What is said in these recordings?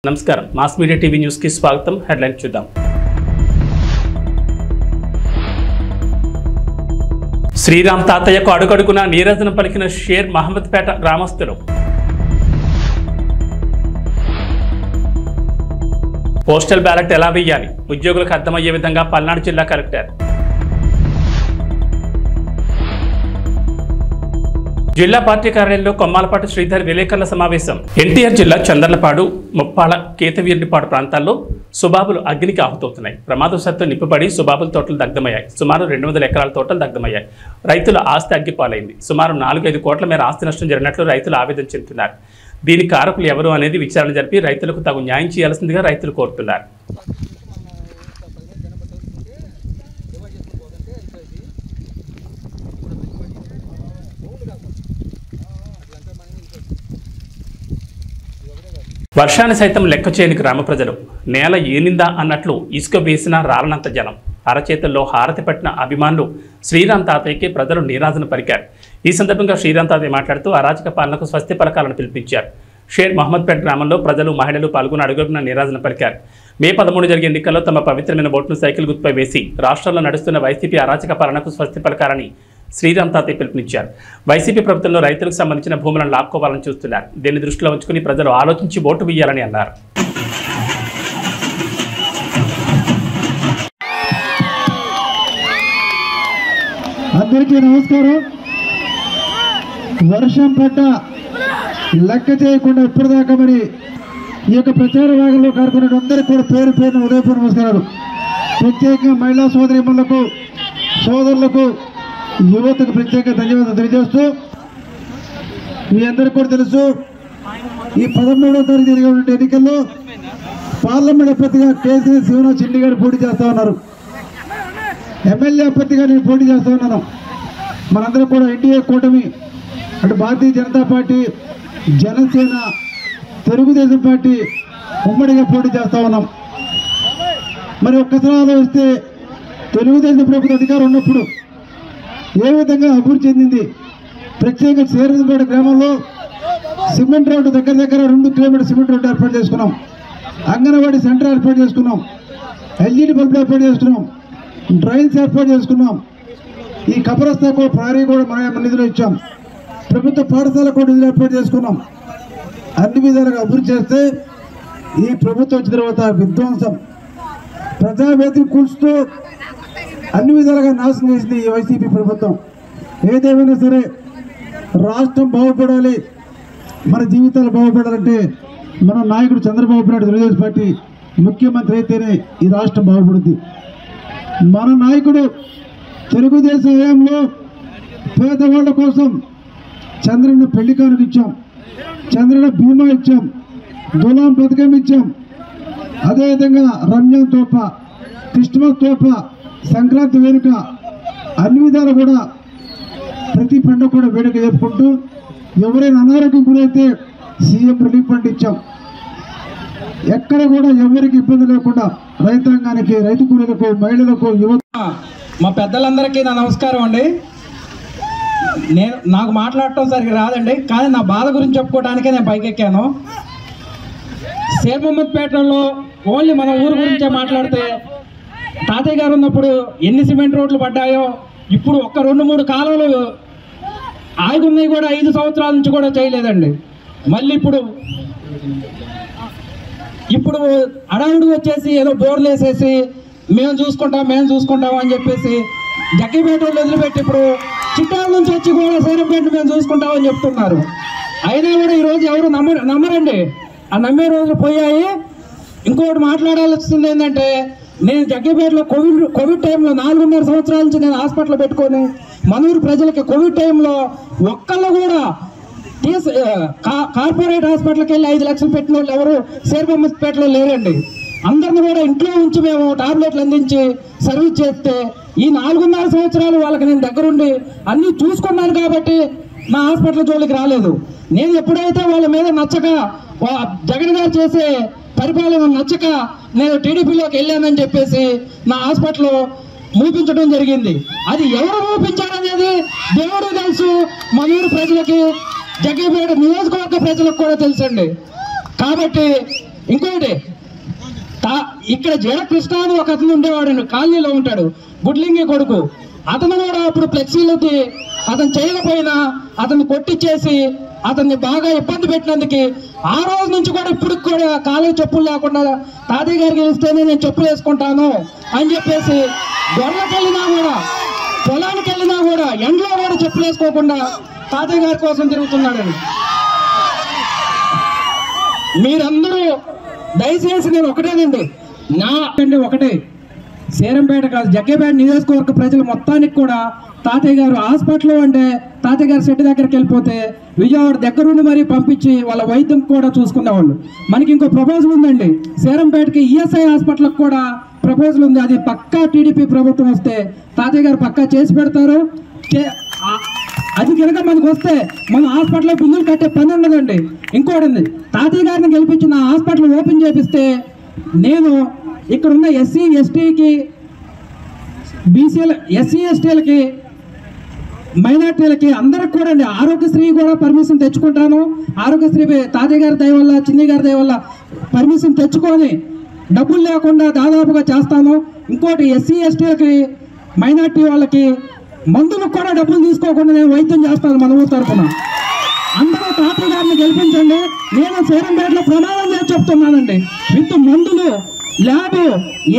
నమస్కారం mass media TV news కి స్వాగతం. హెడ్లైన్ చూద్దాం. శ్రీరామ్ తాతయ్యకు అడుగడుగున నీరాజనం పలికిన షేర్ మహమ్మద్ పేట గ్రామస్తులు. పోస్టల్ బ్యాలెట్ ఎలా వేయాలి ఉద్యోగులకు అర్థమయ్యే విధంగా పల్నాడు జిల్లా కలెక్టర్. జిల్లా పార్టీ కార్యాలయంలో కొమ్మాలపాటి శ్రీధర్ విలేకరుల సమావేశం. ఎన్టీఆర్ జిల్లా చందర్లపాడు, ముప్పాడ, కేతవీరునిపాడు ప్రాంతాల్లో సుబాబులు అగ్నికి ఆహుతవుతున్నాయి. ప్రమాదవశాత్తు నిప్పుపడి సుబాబుల తోటలు దగ్ధమయ్యాయి. సుమారు 200 ఎకరాల తోటలు దగ్ధమయ్యాయి. రైతుల ఆస్తి అగ్గిపాలైంది. సుమారు 4-5 కోట్ల మేర ఆస్తి నష్టం జరిగినట్లు రైతులు ఆవేదన చెందుతున్నారు. దీనికి కారకులు ఎవరు అనేది విచారణ జరిపి రైతులకు తగు న్యాయం చేయాల్సిందిగా రైతులు కోరుతున్నారు. వర్షాన్ని సైతం లెక్క చేయని గ్రామ ప్రజలు. నేల ఏనిందా అన్నట్లు ఇసుక వేసిన రాలనంత జనం. అరచేతుల్లో హారతి పట్టిన అభిమానులు శ్రీరామ్ తాతయ్యకి ప్రజలు నీరాజన పలికారు. ఈ సందర్భంగా శ్రీరామ్ తాతయ్య మాట్లాడుతూ అరాచక పాలనకు స్వస్తి పలకాలను పిలిపించారు. షేర్ మహమ్మద్పేట గ్రామంలో ప్రజలు, మహిళలు పాల్గొని అడుగున నీరాజన పలికారు. మే 13 జరిగే ఎన్నికల్లో తమ పవిత్రమైన ఓటును సైకిల్ గుర్తుపై వేసి రాష్ట్రంలో నడుస్తున్న వైసీపీ అరాచక పాలనకు స్వస్తి పలకాలని శ్రీరామ్ తాతయ్య పిలుపునిచ్చారు. వైసీపీ ప్రభుత్వంలో రైతులకు సంబంధించిన భూములను లాక్కోవాలని చూస్తున్నారు. దీన్ని దృష్టిలో ఉంచుకుని ప్రజలు ఆలోచించి ఓటు వేయాలని అన్నారు. అందరికీ నమస్కారం. వర్షం పడ్డ లెక్క చేయకుండా ఇప్పటిదాకా మరి ఈ యొక్క ప్రచార భాగంలో కారుకున్న అందరికీ కూడా పేరు పేరున ఉదయపూర్వ నమస్కారాలు. ప్రత్యేకంగా మహిళా సోదరీమణులకు, సోదరులకు, యువతకు ప్రత్యేక ధన్యవాదాలు తెలియజేస్తూ, మీ అందరికీ కూడా తెలుసు ఈ 13వ తారీఖు జరిగే ఎన్నికల్లో పార్లమెంట్ అభ్యర్థిగా కేసీఆర్ శివనాథ్ చెండి గారు పోటీ చేస్తా ఉన్నారు. ఎమ్మెల్యే అభ్యర్థిగా నేను పోటీ చేస్తా ఉన్నాను. మనందరం కూడా ఎన్డీఏ కూటమి అటు భారతీయ జనతా పార్టీ, జనసేన, తెలుగుదేశం పార్టీ ఉమ్మడిగా పోటీ చేస్తా ఉన్నాం. మరి ఒక్కసారి ఆలోచిస్తే తెలుగుదేశం ప్రభుత్వ అధికారం ఉన్నప్పుడు ఏ విధంగా అభివృద్ధి చెందింది. ప్రత్యేకంగా శ్రీరాంపేట గ్రామంలో సిమెంట్ రోడ్డు దగ్గర 2 కిలోమీటర్ సిమెంట్ రోడ్డు ఏర్పాటు చేసుకున్నాం. అంగన్వాడీ సెంటర్ ఏర్పాటు చేసుకున్నాం. ఎల్ఈడి బల్బులు ఏర్పాటు చేసుకున్నాం. డ్రైన్స్ ఏర్పాటు చేసుకున్నాం. ఈ కబరస్థా కూడా ప్రహరీ కూడా మన నిధులు ఇచ్చాం. ప్రభుత్వ పాఠశాల కూడా నిధులు ఏర్పాటు చేసుకున్నాం. అన్ని విధాలుగా అభివృద్ధి చేస్తే ఈ ప్రభుత్వం వచ్చిన తర్వాత విధ్వంసం, ప్రజావేదిక కూల్చుతూ అన్ని విధాలుగా నాశనం చేసింది ఈ వైసీపీ ప్రభుత్వం. ఏదేమైనా సరే రాష్ట్రం బాగుపడాలి, మన జీవితాలు బాగుపడాలంటే మన నాయకుడు చంద్రబాబు నాయుడు తెలుగుదేశం పార్టీ ముఖ్యమంత్రి అయితేనే ఈ రాష్ట్రం బాగుపడుద్ది. మన నాయకుడు తెలుగుదేశం హయాంలో పేదవాళ్ల కోసం చంద్రన్న పెళ్లి కానుక ఇచ్చాం, చంద్రన్న బీమా ఇచ్చాం, దులాం పథకం ఇచ్చాం. అదేవిధంగా రంజాన్ తోప, క్రిస్మస్ తోప, సంక్రాంతి వేడుక, అన్ని విధాలు కూడా ప్రతి పండుగ కూడా వేడుక జరుపుకుంటూ ఎవరైనా అనారోగ్యం గురైతే సీఎం రిలీఫ్ ఫండ్ ఇచ్చాం. ఎక్కడ కూడా ఎవరికి ఇబ్బంది లేకుండా రైతాంగానికి, రైతు కూలీలకు, మహిళలకు, యువత. మా పెద్దలందరికీ నా నమస్కారం అండి. నాకు మాట్లాడటం సరిగ్గా రాదండి, కానీ నా బాధ గురించి చెప్పుకోవడానికే నేను పైకెక్కాను. షేర్ మహమ్మద్పేటలో ఓన్లీ మన ఊరు గురించే మాట్లాడితే తాతయ్య గారు ఉన్నప్పుడు ఎన్ని సిమెంట్ రోడ్లు పడ్డాయో, ఇప్పుడు ఒక్క 2-3 కాలువలు ఆగున్నాయి కూడా 5 సంవత్సరాల నుంచి కూడా చేయలేదండి. మళ్ళీ ఇప్పుడు అడవుడు వచ్చేసి ఏదో బోర్లు వేసేసి మేము చూసుకుంటాం అని చెప్పేసి జగ్గిపేట వదిలిపెట్టి ఇప్పుడు చిట్టాల నుంచి వచ్చి కూడా సైరంపేట మేము చూసుకుంటామని చెప్తున్నారు. అయినా కూడా ఈరోజు ఎవరు నమ్మరండి. ఆ నమ్మే రోజులు పోయాయి. ఇంకోటి మాట్లాడాల్సింది ఏంటంటే, నేను జగ్గిపేటలో కోవిడ్ టైంలో 4.5 సంవత్సరాల నుంచి నేను హాస్పిటల్ పెట్టుకొని మనూరు ప్రజలకి కోవిడ్ టైంలో ఒక్కళ్ళు కూడా కార్పొరేట్ హాస్పిటల్కి వెళ్ళి 5 లక్షలు పెట్టిన వాళ్ళు ఎవరు షేర్ మహమ్మద్పేటలో లేరండి. అందరిని కూడా ఇంట్లో ఉంచి మేము టాబ్లెట్లు అందించి సర్వీస్ చేస్తే ఈ 4.5 సంవత్సరాలు వాళ్ళకి నేను దగ్గరుండి అన్నీ చూసుకున్నాను కాబట్టి నా హాస్పిటల్ జోలికి రాలేదు. నేను ఎప్పుడైతే వాళ్ళ మీద నచ్చక, జగన్ గారు చేసే పరిపాలన నచ్చక నేను టీడీపీలోకి వెళ్ళానని చెప్పేసి నా హాస్పిటల్ మూపించడం జరిగింది. అది ఎవరు మూపించారనేది దేవుడు తెలుసు, మనూరు ప్రజలకి, జగ్గిపేట నియోజకవర్గ ప్రజలకు కూడా తెలుసండి. కాబట్టి ఇంకోటి ఇక్కడ జడ కృష్ణ అని ఒక అతను ఉండేవాడు, కాలనీలో ఉంటాడు, గుడ్లింగి కొడుకు. అతను కూడా అప్పుడు ఫ్లెక్సీలకి అతను చేయకపోయినా అతన్ని కొట్టించేసి అతన్ని బాగా ఇబ్బంది పెట్టినందుకు ఆ రోజు నుంచి కూడా ఇప్పుడు కూడా కాలు చెప్పులు లేకుండా తాతయ్య గారికి ఇస్తేనే నేను చెప్పులు వేసుకుంటాను అని చెప్పేసి గొర్రెలకు వెళ్ళినా కూడా పొలానికి వెళ్ళినా కూడా ఎండలో కూడా చెప్పులు వేసుకోకుండా తాతయ్య గారి కోసం తిరుగుతున్నాడని. మీరందరూ దయచేసి నేను ఒకటేనండి, ఒకటే సేరంపేట కాదు జగ్గేపేట నియోజకవర్గ ప్రజలు మొత్తానికి కూడా తాతయ్య గారు హాస్పిటల్ అంటే తాతయ్య గారు సెట్ దగ్గరికి వెళ్ళిపోతే విజయవాడ దగ్గరుండి మరీ పంపించి వాళ్ళ వైద్యం కూడా చూసుకునేవాళ్ళు. మనకి ఇంకో ప్రపోజల్ ఉందండి, సేరంపేటకి ఈఎస్ఐ హాస్పిటల్కి కూడా ప్రపోజల్ ఉంది. అది పక్కా టీడీపీ ప్రభుత్వం వస్తే తాతయ్య గారు పక్కా చేసి పెడతారు. అది కనుక మనకు వస్తే మన హాస్పిటల్లో బిల్లులు కట్టే పని ఉండదండి. ఇంకోటి తాతయ్య గారిని గెలిపించిన హాస్పిటల్ ఓపెన్ చేపిస్తే నేను ఇక్కడ ఉన్న ఎస్సీ ఎస్టీకి బీసీల ఎస్సీ ఎస్టీలకి మైనార్టీలకి అందరికి కూడా అండి ఆరోగ్యశ్రీ కూడా పర్మిషన్ తెచ్చుకుంటాను. ఆరోగ్యశ్రీ తాతయ్య గారి దయ వల్ల చిన్ని గారి దయ వల్ల పర్మిషన్ తెచ్చుకొని డబ్బులు లేకుండా దాదాపుగా చేస్తాను. ఇంకోటి ఎస్సీ ఎస్టీలకి మైనార్టీ వాళ్ళకి మందులకు కూడా డబ్బులు తీసుకోకుండా నేను వైద్యం చేస్తాను మన ఊరు తరఫున. అందరూ తాతయ్య గారిని గెలిపించండి. నేను సేరంపేటలో ప్రమాణం చేసి చెప్తున్నానండి, విత్ మందులు ల్యాబ్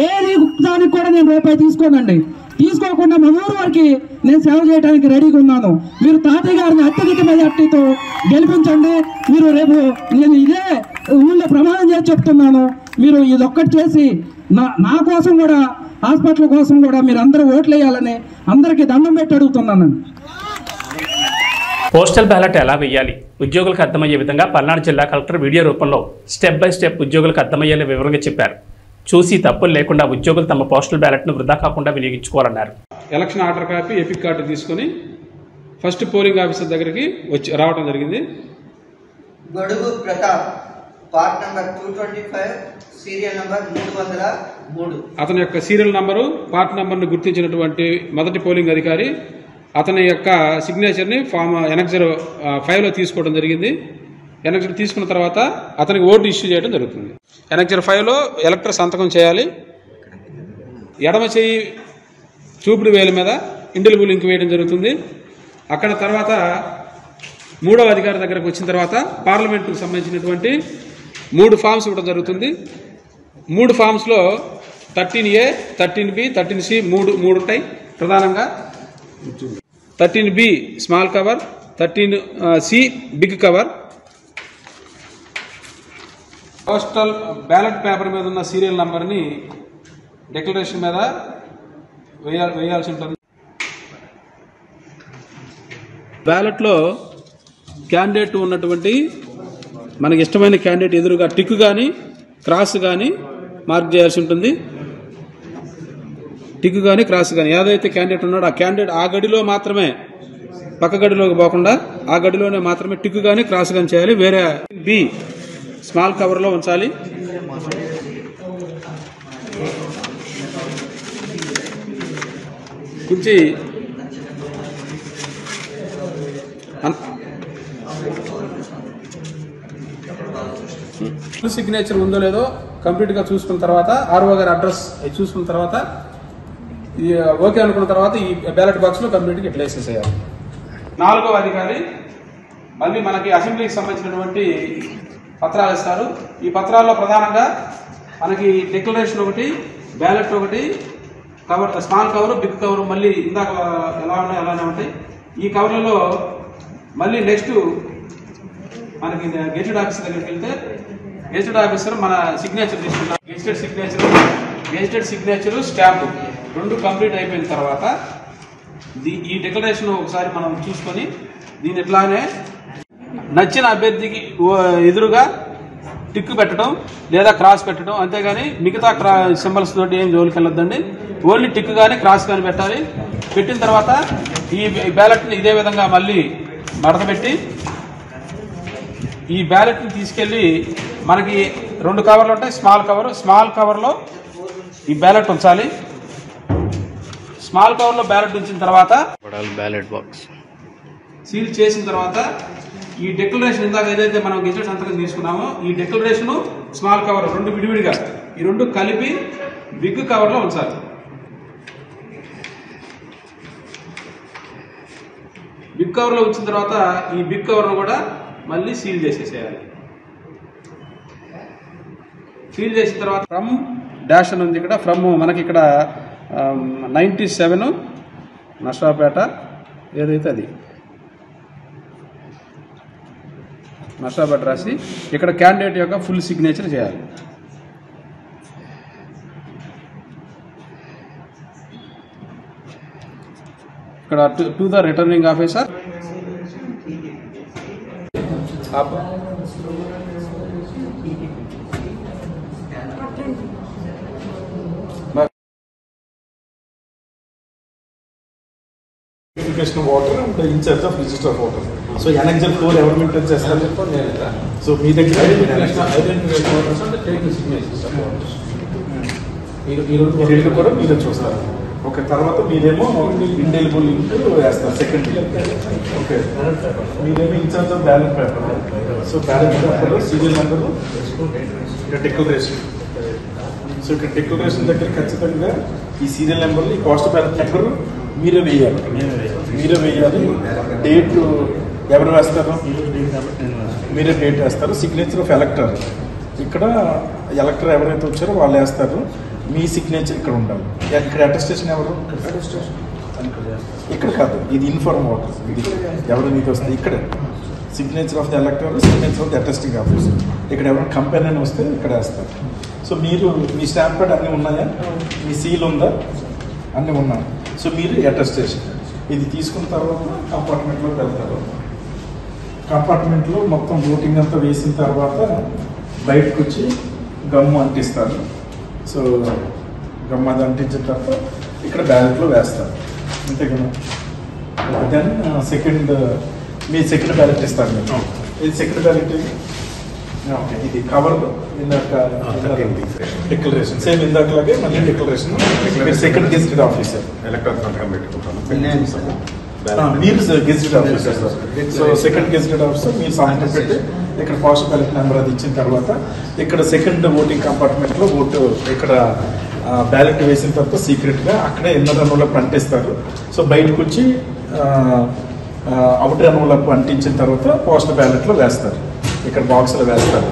ఏది దానికి కూడా నేను రూపాయి తీసుకోనండి. తీసుకోకుండా మన ఊరు వారికి నేను సేవ చేయడానికి రెడీగా ఉన్నాను. మీరు తాతయ్య గారిని అత్యధిక మెజార్టీతో గెలిపించండి. మీరు రేపు నేను ఇదే ఊళ్ళో ప్రమాణం చేసి చెప్తున్నాను, మీరు ఇదొక్కటి చేసి నా కోసం కూడా హాస్పిటల్ కోసం కూడా మీరు అందరూ ఓట్లు వేయాలని అందరికీ దండం పెట్టి అడుగుతున్నానండి. పోస్టల్ బ్యాలెట్ ఎలా వేయాలి ఉద్యోగులకు అర్థమయ్యే విధంగా పల్నాడు జిల్లా కలెక్టర్ వీడియో రూపంలో స్టెప్ బై స్టెప్ ఉద్యోగులకు అర్థమయ్యేలా వివరంగా చెప్పారు. చూసి తప్పులు లేకుండా ఉద్యోగులు తమ పోస్టల్ బ్యాలెట్ను వృధా కాకుండా వినియోగించుకోవాలన్నారు. Election order copy, EPIC card తీసుకుని ఫస్ట్ పోలింగ్ ఆఫీసర్ దగ్గరికి రావడం జరిగింది. Godugu Pratap, part number 225, serial number 303. అతని యొక్క సీరియల్ నంబరు, పార్ట్ నంబర్ను గుర్తించినటువంటి మొదటి పోలింగ్ అధికారి అతని యొక్క సిగ్నేచర్ని ఫామ్ ఎనెక్సర్ 5లో తీసుకోవడం జరిగింది. ఎనెక్సర్ తీసుకున్న తర్వాత అతనికి ఓటు ఇష్యూ చేయడం జరుగుతుంది. ఎనెక్సర్ 5లో ఎలక్టర్ సంతకం చేయాలి. ఎడమ చేయి చూపుడు వేల మీద ఇండిలిబుల్ ఇంక్ వేయడం జరుగుతుంది. అక్కడ తర్వాత మూడవ అధికారి దగ్గరకు వచ్చిన తర్వాత పార్లమెంటుకు సంబంధించినటువంటి 3 ఫామ్స్ ఇవ్వడం జరుగుతుంది. 3 ఫామ్స్లో 13A, 13B, 13C 3 ఉంటాయి ప్రధానంగా. 13B small cover, 13C big cover. Postal ballot paper మీద ఉన్న సీరియల్ నంబర్ని డిక్లరేషన్ మీద వేయాల్సి ఉంటుంది. బ్యాలెట్లో క్యాండిడేట్ ఉన్నటువంటి మనకి ఇష్టమైన క్యాండిడేట్ ఎదురుగా టిక్ కానీ క్రాస్ కానీ మార్క్ చేయాల్సి ఉంటుంది. టిక్ కానీ క్రాస్ కానీ ఏదైతే క్యాండిడేట్ ఉన్నాడో ఆ క్యాండిడేట్ ఆ గడిలో మాత్రమే, పక్క గడిలోకి పోకుండా ఆ గడిలోనే మాత్రమే టిక్ కానీ క్రాస్ కానీ చేయాలి. వేరే బి స్మాల్ కవర్లో ఉంచాలి. ఉంచి సిగ్నేచర్ ఉందో లేదో కంప్లీట్గా చూసుకున్న తర్వాత ఆర్ఓ గారి అడ్రస్ చూసుకున్న తర్వాత ఓకే అనుకున్న తర్వాత ఈ బ్యాలెట్ బాక్స్లో కంప్లీట్గా ఇట్లా వేసేసేయాలి. 4వ అధికారి మళ్ళీ మనకి అసెంబ్లీకి సంబంధించినటువంటి పత్రాలు ఇస్తారు. ఈ పత్రాల్లో ప్రధానంగా మనకి డిక్లరేషన్ ఒకటి, బ్యాలెట్ ఒకటి, cover small cover, big cover మళ్ళీ ఇందాక ఎలా ఉన్నాయో అలానే ఉంటాయి. ఈ కవర్లలో మళ్ళీ నెక్స్ట్ మనకి గెజిటెడ్ ఆఫీసర్ దగ్గరికి వెళ్తే గెజిటెడ్ ఆఫీసర్ మన సిగ్నేచర్ తీసుకుంటాం. గెజిటెడ్ సిగ్నేచర్ స్టాంపు 2 కంప్లీట్ అయిపోయిన తర్వాత ఈ డిక్లరేషన్ ఒకసారి మనం చూసుకొని దీని ఇట్లానే నచ్చిన అభ్యర్థికి ఎదురుగా టిక్ పెట్టడం లేదా క్రాస్ పెట్టడం, అంతేగాని మిగతా సింబల్స్ తోటి ఏం జోలికి వెళ్ళొద్దండి. ఓన్లీ టిక్ కానీ క్రాస్ కానీ పెట్టాలి. పెట్టిన తర్వాత ఈ బ్యాలెట్ని ఇదే విధంగా మళ్ళీ మడత పెట్టి ఈ బ్యాలెట్ని తీసుకెళ్ళి మనకి 2 కవర్లు ఉంటాయి. స్మాల్ కవర్లో ఈ బ్యాలెట్ ఉంచాలి. స్మాల్ కవర్లో బ్యాలెట్ ఉంచిన తర్వాత బ్యాలెట్ బాక్స్ సీల్ చేసిన తర్వాత ఈ డిక్లరేషన్ ఇందాక ఏదైతే మనం గెజెట్ సంతకం తీసుకున్నామో ఈ డిక్లరేషన్ స్మాల్ కవర్ రెండు విడివిడిగా ఈ రెండు కలిపి బిగ్ కవర్లో ఉంచాలి. బిగ్ కవర్లో ఉంచిన తర్వాత ఈ బిగ్ కవర్ను కూడా మళ్ళీ సీల్ చేసేసేయాలి. సీల్ చేసిన తర్వాత ఫ్రమ్ డాష్ అని ఉంది ఇక్కడ. ఫ్రమ్ మనకి ఇక్కడ 97 నర్సాపేట ఏదైతే అది నర్సాపేట రాసి ఇక్కడ క్యాండిడేట్ యొక్క ఫుల్ సిగ్నేచర్ చేయాలి. ఇక్కడ to the returning officer Education of water and the in charge of register of water. So annexure 4 ever maintain చేస్తారు. So మీ దగ్గర ఈ కూడా మీరే చూస్తారు. ఓకే, తర్వాత మీరేమో ఇండెలిబుల్ లింక్ వేస్తారు సెకండ్. ఓకే, మీరేమో in-charge of ballot paper. So ballot paper serial number declaration. So ఇక్కడ డిక్లరేషన్ దగ్గర ఖచ్చితంగా ఈ సీరియల్ నెంబర్లు ఈ కాస్ట్ బ్యాలెట్ నెంబర్ మీరే వేయాలి. డేట్ ఎవరు వేస్తారు? మీరే డేట్ వేస్తారు. సిగ్నేచర్ ఆఫ్ ఎలక్టర్ ఇక్కడ ఎలక్టర్ ఎవరైతే వచ్చారో వాళ్ళు వేస్తారు. మీ సిగ్నేచర్ ఇక్కడ ఉండాలి. ఇక్కడ అటెస్టేషన్ ఎవరు? ఇక్కడ కాదు, ఇది ఇన్ఫార్మ్ వాటర్. ఇది ఎవరు మీకు వస్తే ఇక్కడ signature of the ఎలక్టర్, signature of the attesting officer. ఇక్కడ ఎవరైనా కంపెనీ అని వస్తే ఇక్కడ వేస్తారు. సో మీరు మీ స్టాంప్ ప్యాడ్ అన్నీ ఉన్నాయా? మీ సీల్ ఉందా? అన్నీ ఉన్నాయి. సో మీరు అటెస్టేషన్ ఇది తీసుకున్న తర్వాత కంపార్ట్మెంట్లోకి వెళ్తారు. కంపార్ట్మెంట్లో మొత్తం ఓటింగ్ అంతా వేసిన తర్వాత బయటకు వచ్చి గమ్ము అంటిస్తారు. సో గమ్ము అది అంటించిన తర్వాత ఇక్కడ బ్యాలెట్లో వేస్తారు. అంతే కదా. దెన్ మీ సెకండ్ బ్యాలెట్ ఇస్తారు మీరు. ఇది సెకండ్ బ్యాలెట్. ఓకే, ఇది కవర్ ఇందాక డిక్లరేషన్ సేమ్ ఇందాకలాగే మళ్ళీ డిక్లరేషన్. సెకండ్ గెజిటెడ్ ఆఫీసర్ ఎలక్టర్ సంతకం పెట్టుకుంటాను. మీరు gazetted officer. So second gazetted officer మీరు సంతకం పెట్టి ఇక్కడ పోస్ట్ బ్యాలెట్ నెంబర్ అది ఇచ్చిన తర్వాత ఇక్కడ సెకండ్ ఓటింగ్ కంపార్ట్మెంట్లో ఓటు ఇక్కడ బ్యాలెట్ వేసిన తర్వాత సీక్రెట్గా అక్కడే ఇన్నర్ రన్నులకు అంటిస్తారు. సో బయటకు వచ్చి అవుటర్ రన్నులకు అంటించిన తర్వాత పోస్ట్ బ్యాలెట్లో వేస్తారు. ఇక్కడ బాక్స్లో వేస్తారు.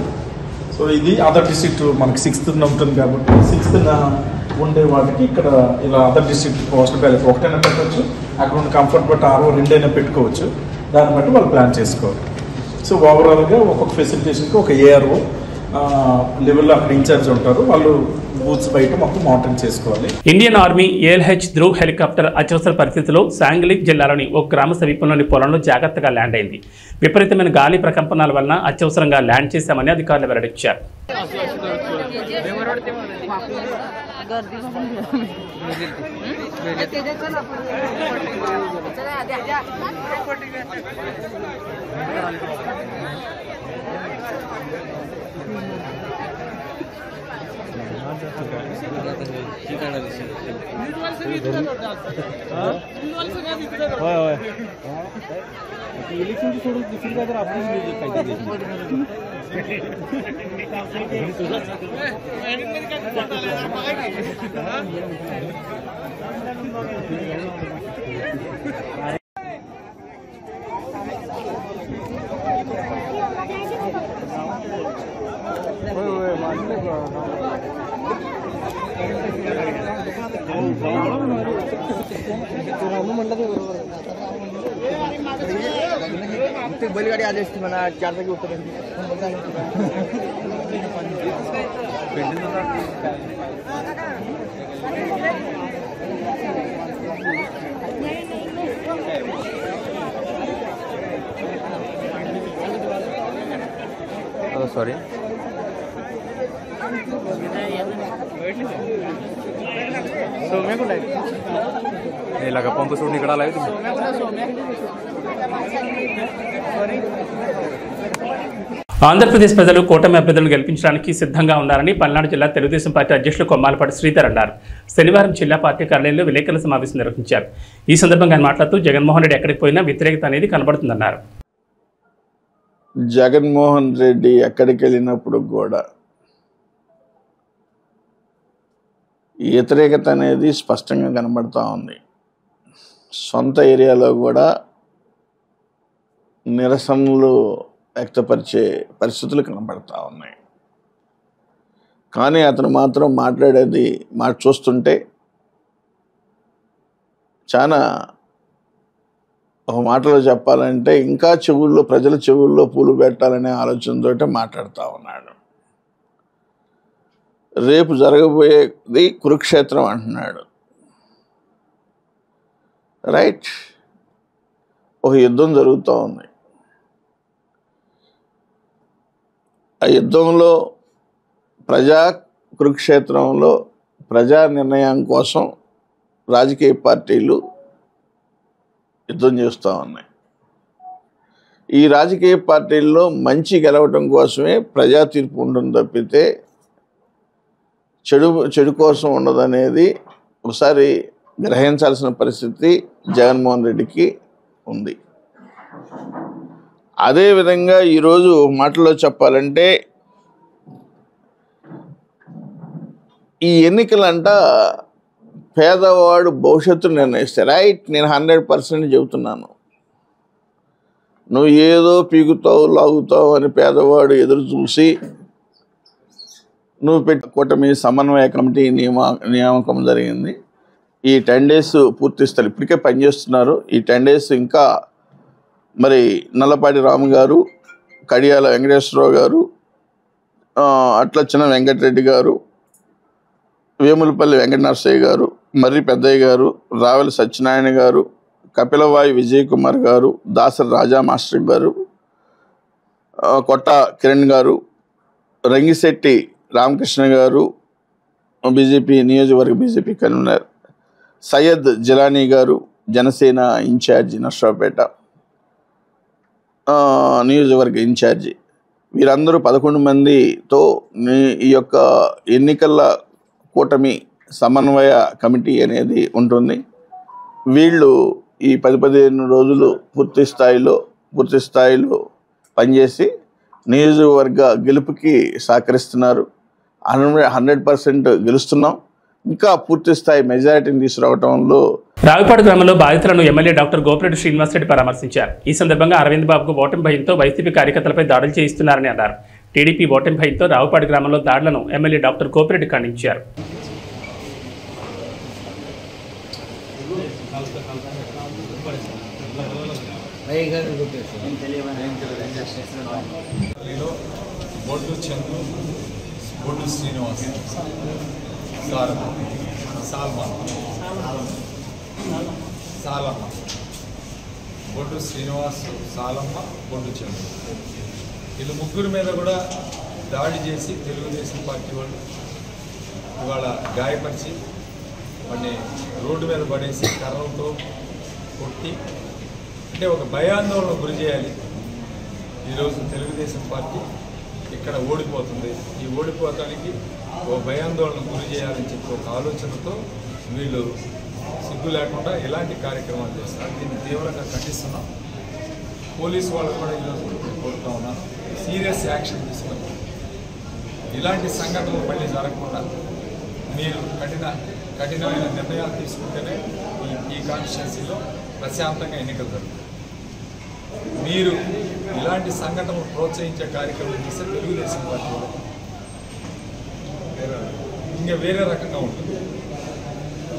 సో ఇది అదర్ డిస్ట్రిక్ట్ మనకి 6th ఉంటుంది కాబట్టి 6th ఉండే వాటికి ఇక్కడ ఇలా అదర్ డిస్ట్రిక్ట్ పోస్ట్ బ్యాలెట్ ఒకటైనా పెట్టవచ్చు. అక్కడ ఉన్న కంఫర్ట్ బట్టి 2 పెట్టుకోవచ్చు. దాన్ని బట్టి వాళ్ళు ప్లాన్ చేసుకోవాలి. సో ఓవరాల్గా ఒక్కొక్క ఫెసిలిటేషన్కి ఒక ఏఆర్ఓ లెవెల్లో అక్కడ ఇన్ఛార్జ్ ఉంటారు. వాళ్ళు బూత్స్ బయట మొత్తం మానిటరింగ్ చేసుకోవాలి. Indian army ALH Dhruv helicopter అత్యవసర పరిస్థితిలో సాంగ్లిక్ జిల్లాలోని ఒక గ్రామ సమీపంలోని పొలంలో జాగ్రత్తగా ల్యాండ్ అయింది. విపరీతమైన గాలి ప్రకంపనాల వలన అత్యవసరంగా ల్యాండ్ చేశామని అధికారులు వెల్లడించారు. बैलगाडी आली असती म्हणा 4 जागी उत्तर सॉरी ఇలాగ పంపు చూడండి ఇక్కడ అలాగే ఆంధ్రప్రదేశ్ ప్రజలు కూటమి అభ్యర్థులను గెలిపించడానికి సిద్ధంగా ఉన్నారని పల్నాడు జిల్లా తెలుగుదేశం పార్టీ అధ్యక్షులు కొమ్మాలపాటి శ్రీధర్ అన్నారు. శనివారం జిల్లా పార్టీ కార్యాలయంలో విలేకరుల సమావేశం నిర్వహించారు. ఈ సందర్భంగా ఆయన మాట్లాడుతూ జగన్మోహన్ రెడ్డి ఎక్కడికి పోయినా వ్యతిరేకత అనేది కనబడుతుందన్నారు. జగన్మోహన్ రెడ్డి ఎక్కడికి వెళ్ళినప్పుడు కూడా వ్యతిరేకత అనేది స్పష్టంగా కనబడుతూ ఉంది. సొంత ఏరియాలో కూడా నిరసనలు వ్యక్తపరిచే పరిస్థితులు కనబడతా ఉన్నాయి. కానీ అతను మాత్రం మాట్లాడేది చూస్తుంటే చాలా ఒక మాటలో చెప్పాలంటే ఇంకా ప్రజల చెవుల్లో పూలు పెట్టాలనే ఆలోచనతో మాట్లాడుతూ ఉన్నాడు. రేపు జరగబోయేది కురుక్షేత్రం అంటున్నాడు. రైట్, ఒక యుద్ధం జరుగుతూ ఉంది. ఆ యుద్ధంలో కురుక్షేత్రంలో ప్రజా నిర్ణయం కోసం రాజకీయ పార్టీలు యుద్ధం చేస్తూ ఉన్నాయి. ఈ రాజకీయ పార్టీల్లో మంచి గెలవటం కోసమే ప్రజా తీర్పు ఉంటుంది తప్పితే చెడు కోసం ఉండదనేది ఒకసారి గ్రహించాల్సిన పరిస్థితి జగన్మోహన్ రెడ్డికి ఉంది. అదేవిధంగా ఈరోజు మాటల్లో చెప్పాలంటే ఈ ఎన్నికలంట పేదవాడు భవిష్యత్తు నిర్ణయిస్తాయి. రైట్, నేను 100% చెబుతున్నాను. నువ్వు ఏదో పీకుతావు లాగుతావు అని పేదవాడు ఎదురు చూసి నువ్వు కూటమి సమన్వయ కమిటీ నియామకం జరిగింది. ఈ 10 days పూర్తిస్తారు, ఇప్పటికే పనిచేస్తున్నారు. ఈ 10 days ఇంకా మరి నల్లపాటి రాము గారు, కడియాల వెంకటేశ్వరరావు గారు, అట్లచ్చిన వెంకటరెడ్డి గారు, వేములపల్లి వెంకటనరసయ్య గారు, మర్రి పెద్దయ్య గారు, రావెల సత్యనారాయణ గారు, కపిలవాయి విజయ్ కుమార్ గారు, దాసరి రాజా మాస్టర్ గారు, కొట్ట కిరణ్ గారు, రంగిశెట్టి రామకృష్ణ గారు, బీజేపీ నియోజకవర్గ బీజేపీ కన్వీనర్, సయ్యద్ జిలానీ గారు, జనసేన ఇన్ఛార్జి నర్సరావుపేట నియోజకవర్గ ఇన్ఛార్జి, వీరందరూ 11 మందితో ఈ యొక్క ఎన్నికల కూటమి సమన్వయ కమిటీ అనేది ఉంటుంది. వీళ్ళు ఈ 10-15 రోజులు పూర్తి స్థాయిలో పనిచేసి నియోజకవర్గ గెలుపుకి సహకరిస్తున్నారు. 100% గెలుస్తున్నాం. ఇంకా పూర్తి స్థాయి మెజారిటీని తీసుకురావడంలో రావిపాడు గ్రామంలో బాధితులను ఎమ్మెల్యే డాక్టర్ గోపిరెడ్డి శ్రీనివాసరెడ్డి పరామర్శించారు. ఈ సందర్భంగా అరవింద్ బాబుకు ఓటమి భయంతో వైసీపీ కార్యకర్తలపై దాడులు చేయిస్తున్నారని అన్నారు. టీడీపీ ఓటమి భయంతో రావిపాడు గ్రామంలో దాడులను ఎమ్మెల్యే డాక్టర్ గోపిరెడ్డి ఖండించారు. బొడ్డు చంద్రు, బొడ్డు శ్రీనివాస్, సాలమ్మ, బొడ్డు శ్రీనివాస్, సాలమ్మ, బొడ్డు చంద్రు, వీళ్ళు ముగ్గురు మీద కూడా దాడి చేసి తెలుగుదేశం పార్టీ వాళ్ళు ఇవాళ గాయపరిచి వాడిని రోడ్డు మీద పడేసి కర్రలతో కొట్టి అంటే ఒక భయాందోళన గురి చేయాలి. ఈరోజు తెలుగుదేశం పార్టీ ఇక్కడ ఓడిపోతుంది, ఈ ఓడిపోవటానికి ఓ భయాందోళన గురి చేయాలని చెప్పి ఒక ఆలోచనతో వీళ్ళు సిగ్గు లేకుండా ఇలాంటి కార్యక్రమాలు చేస్తారు. దీన్ని తీవ్రంగా ఖండిస్తున్నాం. పోలీసు వాళ్ళు కూడా ఈరోజు కోరుతా ఉన్నాం, సీరియస్ యాక్షన్ తీసుకొని ఇలాంటి సంఘటనలు మళ్ళీ జరగకుండా మీరు కఠినమైన నిర్ణయాలు తీసుకుంటేనే ఈ కాన్స్టిట్యున్సీలో ప్రశాంతంగా ఎన్నికలు జరుగుతాయి. మీరు ఇలాంటి సంఘటనలు ప్రోత్సహించే కార్యక్రమం చేస్తే తెలుగుదేశం పార్టీ ఇంకా వేరే రకంగా ఉంటుంది.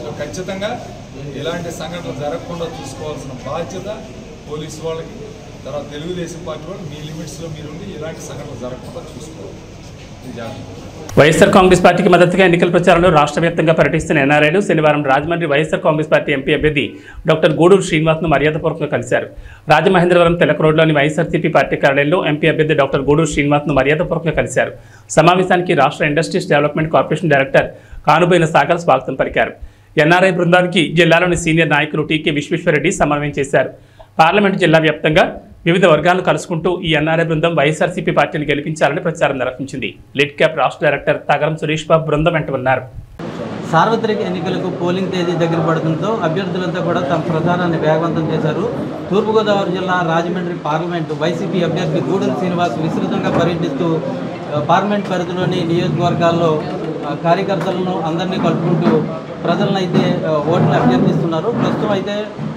సో ఖచ్చితంగా ఇలాంటి సంఘటనలు జరగకుండా చూసుకోవాల్సిన బాధ్యత పోలీసు వాళ్ళకి, తర్వాత తెలుగుదేశం పార్టీ వాళ్ళు మీ లిమిట్స్లో మీరుండి ఇలాంటి సంఘటనలు జరగకుండా చూసుకోవాలి. వైఎస్ఆర్ కాంగ్రెస్ పార్టీకి మద్దతుగా ఎన్నికల ప్రచారంలో రాష్ట్ర వ్యాప్తంగా పర్యటిస్తున్న ఎన్ఆర్ఐలు శనివారం రాజమండ్రి వైఎస్ఆర్ కాంగ్రెస్ పార్టీ ఎంపీ అభ్యర్థి డాక్టర్ గూడూరు శ్రీనివాస్ను మర్యాదపూర్వకంగా కలిశారు. రాజమహేంద్రవరం తెలక రోడ్లోని వైఎస్ఆర్సీపీ పార్టీ కార్యాలయంలో ఎంపీ అభ్యర్థి డాక్టర్ గూడూరు శ్రీనివాస్ను మర్యాదపూర్వకంగా కలిశారు. సమావేశానికి రాష్ట్ర industries development corporation director Kanuboina Sagar స్వాగతం పలికారు. ఎన్ఆర్ఐ బృందానికి జిల్లాలోని సీనియర్ నాయకులు టీకే విశ్వేశ్వరరెడ్డి సమన్వయం చేశారు. పార్లమెంటు జిల్లా వ్యాప్తంగా వివిధ వర్గాలను కలుసుకుంటూ ఈ ఎన్ఆర్ఐ బృందం వైఎస్ఆర్సీపీ పార్టీని గెలిపించాలని ప్రచారం నిర్వహించింది. లిడ్ క్యాప్ రాష్ట్ర డైరెక్టర్ తగరం సురేష్ బాబు బృందం వెంట ఉన్నారు. సార్వత్రిక ఎన్నికలకు పోలింగ్ తేదీ దగ్గర పడడంతో అభ్యర్థులంతా కూడా తమ ప్రచారాన్ని వేగవంతం చేశారు. తూర్పుగోదావరి జిల్లా రాజమండ్రి పార్లమెంటు వైసీపీ అభ్యర్థి గూడూరు శ్రీనివాస్ విస్తృతంగా పర్యటిస్తూ పార్లమెంట్ పరిధిలోని నియోజకవర్గాల్లో కార్యకర్తలను అందరినీ కలుపుకుంటూ ప్రజలను అయితే ఓట్లు అభ్యర్థిస్తున్నారు. ప్రస్తుతం అయితే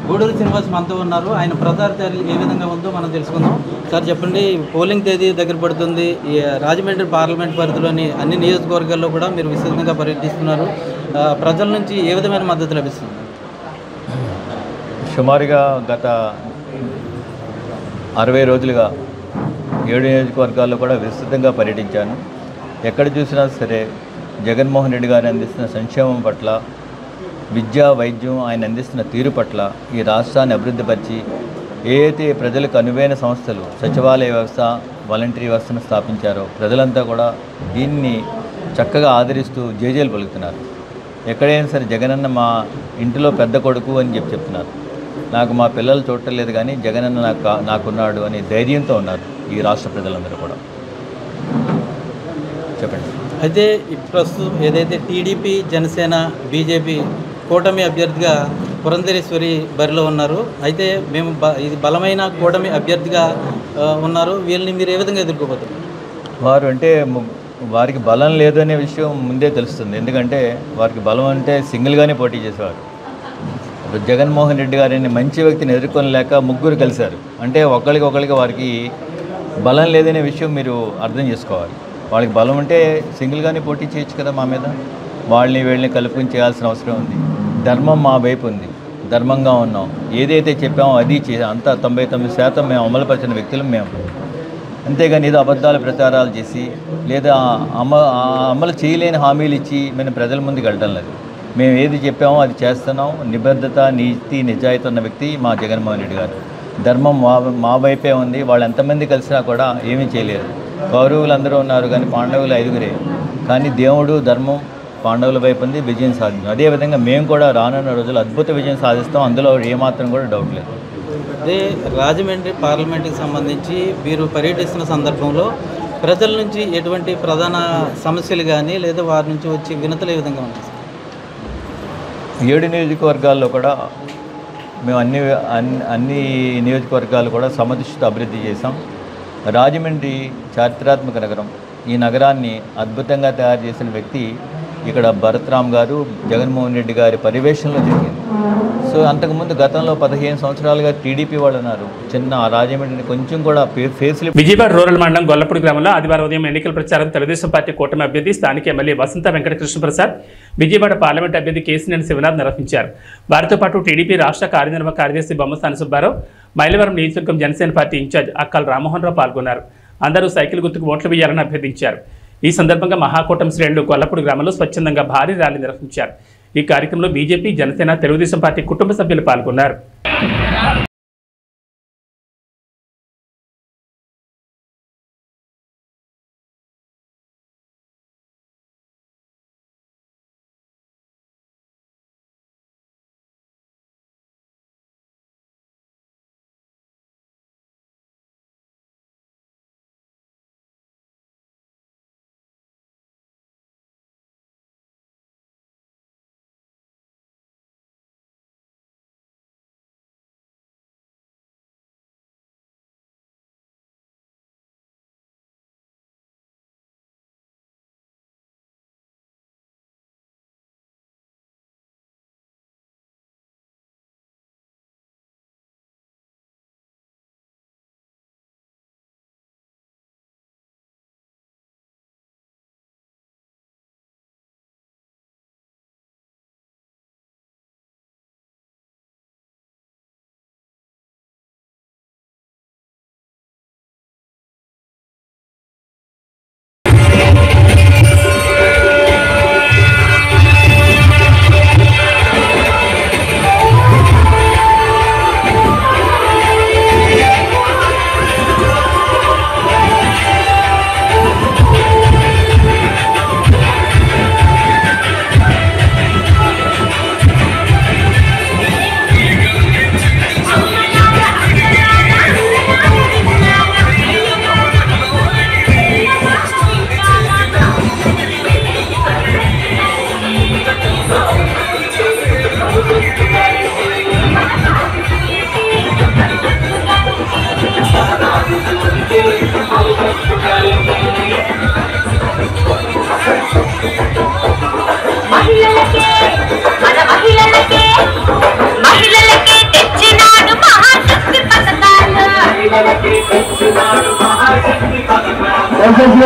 గూడూరు శ్రీనివాస్ మనతో ఉన్నారు. ఆయన ప్రచార చర్యలు ఏ విధంగా ఉందో మనం తెలుసుకుందాం. సార్ చెప్పండి, పోలింగ్ తేదీ దగ్గర పడుతుంది. ఈ రాజమండ్రి పార్లమెంట్ పరిధిలోని అన్ని నియోజకవర్గాల్లో కూడా మీరు విస్తృతంగా పర్యటిస్తున్నారు. ప్రజల నుంచి ఏ విధమైన మద్దతు లభిస్తుంది? సుమారుగా గత 60 రోజులుగా 7 నియోజకవర్గాల్లో కూడా విస్తృతంగా పర్యటించాను. ఎక్కడ చూసినా సరే జగన్మోహన్ రెడ్డి గారు అందిస్తున్న సంక్షేమం పట్ల, విద్యా వైద్యం ఆయన అందిస్తున్న తీరు పట్ల, ఈ రాష్ట్రాన్ని అభివృద్ధిపరిచి ఏదైతే ప్రజలకు అనువైన సంస్థలు సచివాలయ వ్యవస్థ, వాలంటరీ వ్యవస్థను స్థాపించారో ప్రజలంతా కూడా దీన్ని చక్కగా ఆదరిస్తూ జేజేలు పలుకుతున్నారు. ఎక్కడైనా సరే జగనన్న మా ఇంటిలో పెద్ద కొడుకు అని చెప్తున్నారు. నాకు మా పిల్లలు చూడటం లేదు కానీ జగనన్న నాకున్నాడు అనే ధైర్యంతో ఉన్నారు ఈ రాష్ట్ర ప్రజలందరూ కూడా. చెప్పండి. అయితే ప్రస్తుతం ఏదైతే టీడీపీ, జనసేన, బీజేపీ కూటమి అభ్యర్థిగా పురంధరేశ్వరి బరిలో ఉన్నారు. అయితే మేము ఇది బలమైన కూటమి అభ్యర్థిగా ఉన్నారు. వీళ్ళని మీరు ఏ విధంగా ఎదుర్కోబోతున్నారు? వారు అంటే వారికి బలం లేదు అనే విషయం ముందే తెలుస్తుంది. ఎందుకంటే వారికి బలం అంటే సింగిల్గానే పోటీ చేసేవారు. జగన్మోహన్ రెడ్డి గారిని మంచి వ్యక్తిని ఎదుర్కొనలేక ముగ్గురు కలిశారు. అంటే ఒకరికి వారికి బలం లేదనే విషయం మీరు అర్థం చేసుకోవాలి. వాళ్ళకి బలం ఉంటే సింగిల్గానే పోటీ చేయొచ్చు కదా మా మీద. వీళ్ళని కలుపుకొని చేయాల్సిన అవసరం ఉంది. ధర్మం మా వైపు ఉంది, ధర్మంగా ఉన్నాం. ఏదైతే చెప్పామో అది అంతా 99% మేము అమలుపరిచిన వ్యక్తులు మేము. అంతేగాని ఏదో అబద్ధాల ప్రచారాలు చేసి లేదా అమలు చేయలేని హామీలు ఇచ్చి మేము ప్రజల ముందుకు వెళ్ళడం లేదు. మేము ఏది చెప్పామో అది చేస్తున్నాం. నిబద్ధత, నీతి, నిజాయితీ ఉన్న వ్యక్తి మా జగన్మోహన్ రెడ్డి గారు. ధర్మం మా వైపే ఉంది. వాళ్ళు ఎంతమంది కలిసినా కూడా ఏమీ చేయలేరు. కౌరవులు అందరూ ఉన్నారు కానీ పాండవులు 5గురే. కానీ దేవుడు, ధర్మం పాండవుల వైపు ఉంది, విజయం సాధించాం. అదేవిధంగా మేము కూడా రానున్న రోజులు అద్భుత విజయం సాధిస్తాం. అందులో ఏమాత్రం కూడా డౌట్ లేదు. అదే రాజమండ్రి పార్లమెంట్కి సంబంధించి మీరు పర్యటిస్తున్న సందర్భంలో ప్రజల నుంచి ఎటువంటి ప్రధాన సమస్యలు కానీ లేదా వారి నుంచి వచ్చే వినతులు ఏ విధంగా ఉంటాయి? 7 నియోజకవర్గాల్లో కూడా మేము అన్ని నియోజకవర్గాలు కూడా సమదృష్టితో అభివృద్ధి చేశాం. రాజమండ్రి చారిత్రాత్మక నగరం. ఈ నగరాన్ని అద్భుతంగా తయారు చేసిన వ్యక్తి ఇక్కడ భరత్రామ్ గారు, జగన్మోహన్ రెడ్డి గారి పర్యవేక్షణలో జరిగింది. సో అంతకుముందు గతంలో 15 సంవత్సరాలుగా టీడీపీ వాళ్ళు ఉన్నారు. చిన్న రాజమండ్రిని కొంచెం కూడా ఫేస్లు. విజయవాడ రూరల్ మండలం గొల్లపూడి గ్రామంలో ఆదివారం ఉదయం ఎన్నికల ప్రచారం తెలుగుదేశం పార్టీ కూటమి అభ్యర్థి స్థానిక ఎమ్మెల్యే వసంత వెంకట కృష్ణప్రసాద్, విజయవాడ పార్లమెంట్ అభ్యర్థి కేసినేని శివనాథ్ నిర్వహించారు. వారితో పాటు టీడీపీ రాష్ట్ర కార్యనిర్వాహక కార్యదర్శి బొమ్మసాని సుబ్బారావు, మైలవరం నియోజకవర్గం జనసేన పార్టీ ఇన్ఛార్జ్ అక్కల్ రామ్మోహన్ రావు పాల్గొన్నారు. అందరూ సైకిల్ గుర్తుకు ఓట్లు వేయాలని అభ్యర్థించారు. ఈ సందర్భంగా మహాకూటమి శ్రేణులు గొల్లపూడి గ్రామంలో స్వచ్ఛందంగా భారీ ర్యాలీ నిర్వహించారు. ఈ కార్యక్రమంలో బీజేపీ, జనసేన, తెలుగుదేశం పార్టీ కుటుంబ సభ్యులు పాల్గొన్నారు.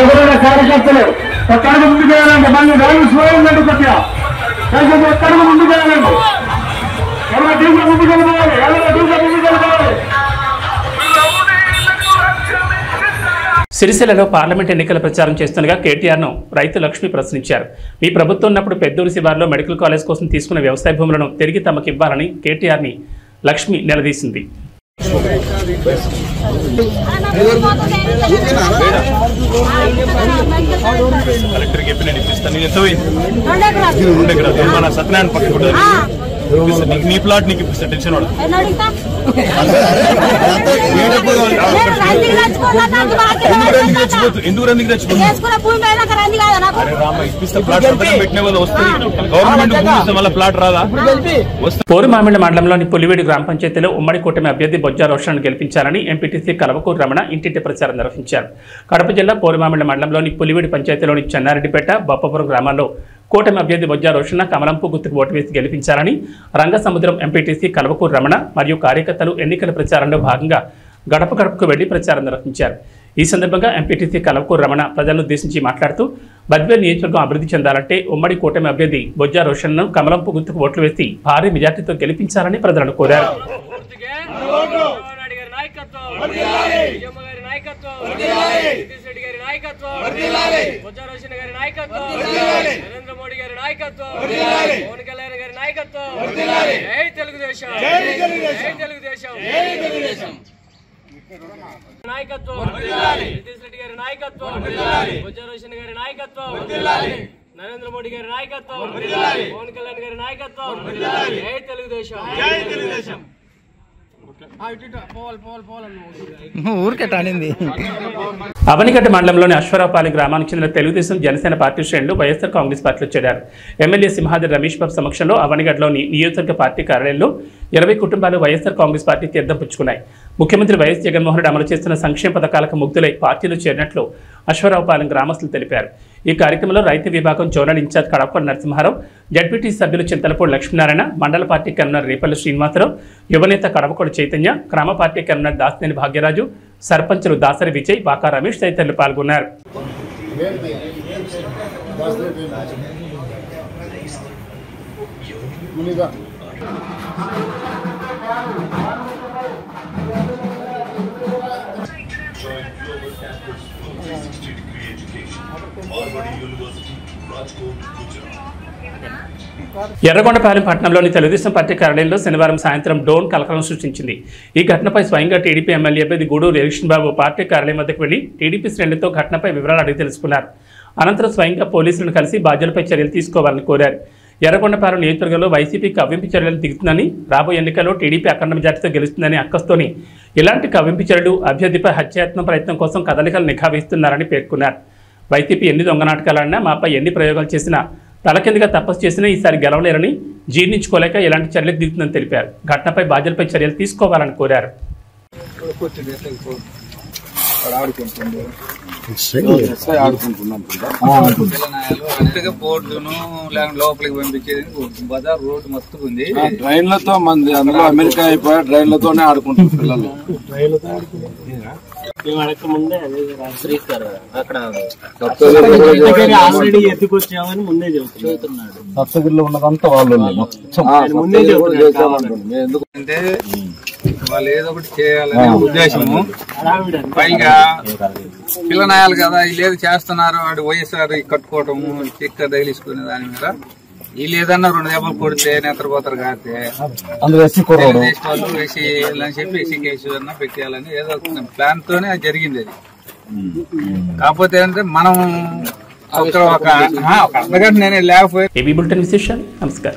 ఎవరైనా కార్యకర్తలు ఒక్కడికి ముందుకు వేయాలండి. మళ్ళీ రైలు స్లోయిందండి. కొద్దిగా ఒక్కడికి ముందుకు వేయాలండి. ఎవరైనా డీజే ముందుకు వెళ్ళిపోవాలి. ఎవరైనా డీజే ముందుకు వెళ్ళిపోవాలి. సిరిసిల్లలో పార్లమెంట్ ఎన్నికల ప్రచారం చేస్తుండగా కేటీఆర్ను రైతు లక్ష్మి ప్రశ్నించారు. మీ ప్రభుత్వం ఉన్నప్పుడు పెద్దూరు శివార్లో మెడికల్ కాలేజ్ కోసం తీసుకున్న వ్యవసాయ భూములను తిరిగి తమకు ఇవ్వాలని కేటీఆర్ని లక్ష్మి నిలదీసింది. నీ ప్లాట్ నీకు ఇప్పిస్తా టెన్షన్ వాడు ఎందుకు రందికి పెట్టిన వాళ్ళు వస్తుంది గవర్నమెంట్ మళ్ళీ ప్లాట్ రాదా. పోరుమామిళ్ల మండలంలోని పులివేడి గ్రామ పంచాయతీలో ఉమ్మడి కూటమి అభ్యర్థి బొజ్జా రోషన్ గెలిపించాలని ఎంపీటీసీ కలవకూరు రమణ ఇంటింటి ప్రచారం నిర్వహించారు. కడప జిల్లా పోరుమామిళ్ల మండలంలోని పులివేడి పంచాయతీలోని చెన్నారెడ్డిపేట బొప్పపురం గ్రామాల్లో కూటమి అభ్యర్థి బొజ్జా రోషన్ కమలంపు గుర్తుకు ఓటు వేసి గెలిపించాలని రంగసముద్రం ఎంపీటీసీ కలవకూరు రమణ మరియు కార్యకర్తలు ఎన్నికల ప్రచారంలో భాగంగా గడప గడపకు వెళ్లి ప్రచారం నిర్వహించారు. ఈ సందర్భంగా ఎంపీటీసీ కలవకూరు రమణ ప్రజలను ఉద్దేశించి మాట్లాడుతూ బద్వేల్ నియోజకవర్గం అభివృద్ధి చెందాలంటే ఉమ్మడి కూటమి అభ్యర్థి బొజ్జా రోషన్ను కమలంపు గుర్తుకు ఓట్లు వేసి భారీ మెజార్టీతో గెలిపించాలని ప్రజలను కోరారు. నరేంద్ర మోడీ గారి నాయకత్వం, పవన్ కళ్యాణ్ గారి నాయకత్వం, జై తెలుగుదేశం. అవనిగడ్డ మండలంలోని అశ్వరావుపాలెం గ్రామానికి చెందిన తెలుగుదేశం జనసేన పార్టీ శ్రేణులు వైఎస్ఆర్ కాంగ్రెస్ పార్టీలో చేరారు. ఎమ్మెల్యే సింహాద్రి రమేష్ బాబు సమక్షంలో అవనిగడ్డలోని నియోజకవర్గ పార్టీ కార్యాలయంలో 20 కుటుంబాలు వైఎస్ఆర్ కాంగ్రెస్ పార్టీ తీర్థం పుచ్చుకున్నాయి. ముఖ్యమంత్రి వైఎస్ జగన్మోహన్ రెడ్డి అమలు చేస్తున్న సంక్షేమ పథకాలకు ముగ్ధులై పార్టీలో చేరినట్లు అశ్వరావుపాలెం గ్రామస్తులు తెలిపారు. ఈ కార్యక్రమంలో రైతు విభాగం zonal in-charge Kadapalli Narasimha Rao, ZPT సభ్యులు చింతలపూడి లక్ష్మీనారాయణ, మండల పార్టీ కన్వీనర్ రేపల్లి శ్రీనివాసరావు, యువనేత కడపకోడి చైతన్య, గ్రామ పార్టీ కన్వీనర్ దాసినేని భాగ్యరాజు, సర్పంచులు దాసరి విజయ్, బాకా రమేష్ తదితరులు పాల్గొన్నారు. ఎర్రగొండపాలెం పట్టణంలోని తెలుగుదేశం పార్టీ కార్యాలయంలో శనివారం సాయంత్రం డ్రోన్ కలకలం సృష్టించింది. ఈ ఘటనపై స్వయంగా టీడీపీ ఎమ్మెల్యే అభ్యర్థి గూడూరు ఎలక్షన్ బాబు పార్టీ కార్యాలయం వద్దకు వెళ్లి టీడీపీ శ్రేణులతో ఘటనపై వివరాలు అడిగి తెలుసుకున్నారు. అనంతరం స్వయంగా పోలీసులను కలిసి బాధ్యులపై చర్యలు తీసుకోవాలని కోరారు. ఎర్రగొండపాలెం నియోజకవర్గంలో వైసీపీ కవ్వింపు చర్యలు దిగుతుందని, రాబోయే ఎన్నికల్లో టీడీపీ అఖండ మెజార్టీతో గెలుస్తుందని అక్కస్తోని ఇలాంటి కవ్వింపు చర్యలు అభ్యర్థిపై హత్యాయత్నం ప్రయత్నం కోసం కదలికలు నిఘా వేస్తున్నారని పేర్కొన్నారు. వైసీపీ ఎన్ని దొంగ నాటకాలన్నా, మాపై ఎన్ని ప్రయోగాలు చేసినా, తలకిందుగా తపస్సు చేసినా ఈసారి గెలవలేరని, జీర్ణించుకోలేక ఇలాంటి చర్యలకు దిగుతుందని తెలిపారు. ఘటనపై బాధ్యులపై చర్యలు తీసుకోవాలని కోరారు. బోర్డును లోపలికి పంపించేది బజార్ రోడ్డు మస్తుగా ఉంది. ట్రైన్లతో మంది అందులో అమెరికా అయిపోయా ట్రైన్లతోనే ఆడుకుంటారు పిల్లలు. సప్తగిరిలో ఉన్నదంతా వాళ్ళు ఎందుకంటే వాళ్ళు ఏదో ఒకటి చేయాలనే ఉద్దేశము. పైగా పిల్లనాయాలు కదా, వీళ్ళు ఏదో చేస్తున్నారు, వాడు వైఎస్ఆర్ కట్టుకోవటము, చిక్క తగిలిసుకునే దాని మీద వీళ్ళు ఏదన్నా 2 దెబ్బలు కొడితే నిద్రపోతారు కాకపోతే వాళ్ళు వేసి అని చెప్పి ఎస్సీ కేసు అన్నా పెట్టేయాలని ఏదో ప్లాన్ తోనే జరిగింది అది. కాకపోతే ఏంటంటే మనం ఒక అర్ధగంట నేనే లేకపోయి. ఏబీ బులెటిన్ విశేషాలు. నమస్కారం.